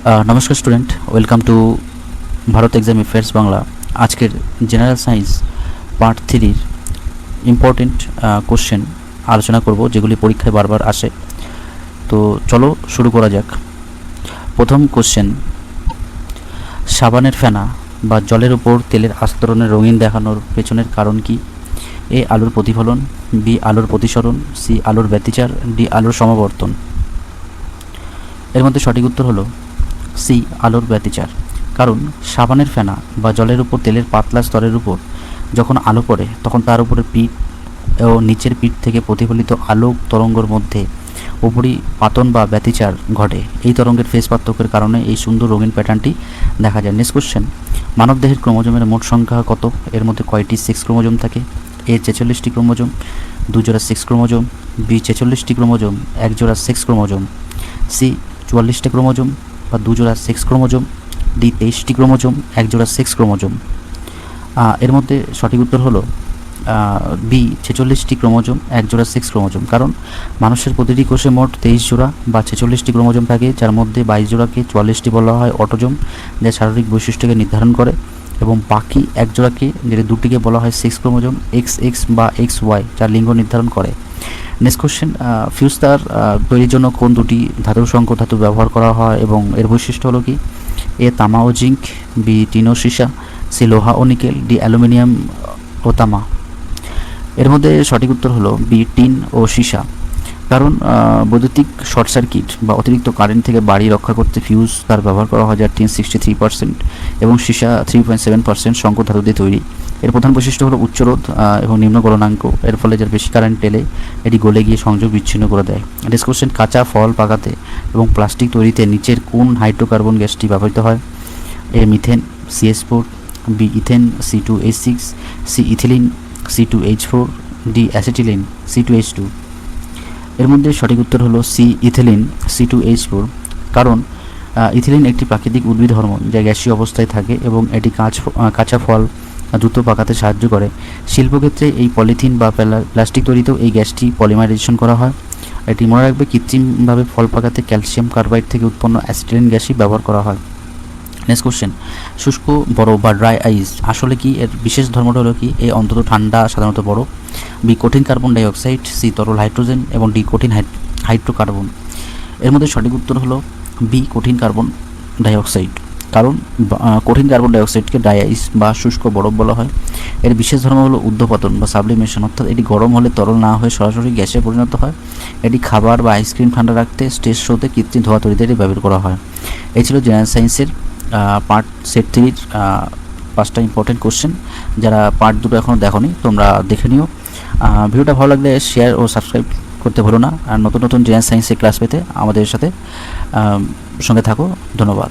নমস্কার student, welcome to Bharat exam affairs Bangla. আজকের general science part 3-র ইম্পর্টেন্ট কোশ্চেন আলোচনা করব, যেগুলি পরীক্ষায় বারবার আসে। তো চলো শুরু করা যাক। প্রথম কোশ্চেন, সাবানের ফেনা বা জলের উপর তেলের আস্তরণে রঙিন দেখানোর পেছনের কারণ কি? এ আলোর প্রতিফলন, বি আলোর প্রতিসরণ, সি আলোর ব্যতিচার, ডি আলোর সমাবর্তন। এর মধ্যে সঠিক উত্তর হলো সি আলোর ব্যতিচার। কারণ সাবানের ফেনা বা জলের উপর তেলের পাতলা স্তরের উপর যখন আলো পড়ে, তখন তার উপরে পিঠ ও নিচের পিঠ থেকে প্রতিফলিত আলোক তরঙ্গের মধ্যে উপরিপাতন বা ব্যতিচার ঘটে। এই তরঙ্গের ফেজ পার্থক্যের কারণে এই সুন্দর রঙিন প্যাটার্নটি দেখা যায়। নেক্সট কোশ্চেন, মানবদেহের ক্রোমোজোমের মোট সংখ্যা কত? এর মধ্যে কয়টি সেক্স ক্রোমোজোম থাকে? এ 46টি ক্রোমোজোম, 2 জোড়া সেক্স ক্রোমোজোম, বি 46টি ক্রোমোজোম, 1 জোড়া সেক্স ক্রোমোজোম, সি 44টি ক্রোমোজোম বা 2 জোড়া সেক্স ক্রোমোজোম, ডি 23টি ক্রোমোজোম, 1 জোড়া সেক্স ক্রোমোজোম। এর মধ্যে সঠিক উত্তর হলো বি 46টি ক্রোমোজোম, 1 জোড়া সেক্স ক্রোমোজোম। কারণ মানুষের প্রতিটি কোষে মোট 23 জোড়া বা 46টি ক্রোমোজোম থাকে, যার মধ্যে 22 জোড়াকে 44টি বলা হয় অটোজোম, যা শারীরিক বৈশিষ্ট্যকে নির্ধারণ করে, এবং বাকি 1 জোড়াকে, যেটা দুটিকে বলা হয় সেক্স ক্রোমোজোম XX বা XY, যা লিঙ্গ নির্ধারণ করে। নেক্সট কোশ্চেন, ফিউজ তার তৈরির জন্য কোন দুটি ধাতুর সংকর ধাতু ব্যবহার করা হয় এবং এর বৈশিষ্ট্য হলো কি? এ তামা ও জিঙ্ক, বি টিন ও সীসা, সি লোহা ও নিকেল, ডি অ্যালুমিনিয়াম ও তামা। এর মধ্যে সঠিক উত্তর হলো বি টিন ও সীসা। কারণ বৈদ্যুতিক শর্ট সার্কিট বা অতিরিক্ত কারেন্ট থেকে বাড়ি রক্ষা করতে ফিউজ তার ব্যবহার করা হয়, যার টিন 63% এবং সীসা 3.7% সংকর ধাতু দিয়ে তৈরি। এর প্রধান বৈশিষ্ট্য হলো উচ্চ রোধ এবং নিম্ন গলনাঙ্ক। এর ফলে যার বেশি কারেন্ট এলে এটি গলে গিয়ে সংযোগ বিচ্ছিন্ন করে দেয়। নেক্সট কোশ্চেন, কাঁচা ফল পাকাতে এবং প্লাস্টিক তৈরিতে নিচের কোন হাইড্রোকার্বন গ্যাসটি ব্যবহৃত হয়? A methane, CH4, B ethane, C2H6, C ethylene, C2H4, D acetylene, C2H2। এর মধ্যে সঠিক উত্তর হলো সি ইথিলিন, C2H4। কারণ ইথিলিন একটি প্রাকৃতিক উদ্ভিদ হরমোন, যা গ্যাসীয় অবস্থায় থাকে এবং এটি কাঁচা ফল দ্রুত পাকাতে সাহায্য করে। শিল্পক্ষেত্রে এই পলিথিন বা প্লাস্টিক তৈরিতেও এই গ্যাসটি পলিমারাইজেশন করা হয়। এটি মনে রাখবে, কৃত্রিমভাবে ফল পাকাতে ক্যালসিয়াম কার্বাইড থেকে উৎপন্ন অ্যাসিটিলিন গ্যাসই ব্যবহার করা হয়। নেক্সট কোশ্চেন, শুষ্ক বরফ বা ড্রাই আইস আসলে কি? এর বিশেষ ধর্মটা হলো কি? এ অন্তত ঠান্ডা সাধারণত বরফ, বি কঠিন কার্বন ডাইঅক্সাইড, সি তরল হাইড্রোজেন এবং ডি কঠিন হাইড্রোকার্বন। এর মধ্যে সঠিক উত্তর হলো বি কঠিন কার্বন ডাইঅক্সাইড। কারণ কঠিন কার্বন ডাইঅক্সাইডকে ড্রাই আইস বা শুষ্ক বরফ বলা হয়। এর বিশেষ ধর্ম হলো ঊর্ধ্বপতন বা সাবলিমেশন, অর্থাৎ এটি গরম হলে তরল না হয়ে সরাসরি গ্যাসে পরিণত হয়। এটি খাবার বা আইসক্রিম ঠান্ডা রাখতে, স্টেজ শোতে কৃত্রিম ধোঁয়া তৈরিতে এটি ব্যবহার করা হয়। এই ছিল জেনারেল সায়েন্সের পার্ট সেট 3-র 5টা ইম্পর্টেন্ট কোশ্চেন। যারা পার্ট 2 এখনও দেখোনি, তোমরা দেখে নিও। ভিডিওটা ভালো লাগলে শেয়ার ও সাবস্ক্রাইব করতে ভুলো না। আর নতুন নতুন জেনারেল সায়েন্সের ক্লাস পেতে আমাদের সাথে সঙ্গে থাকো। ধন্যবাদ।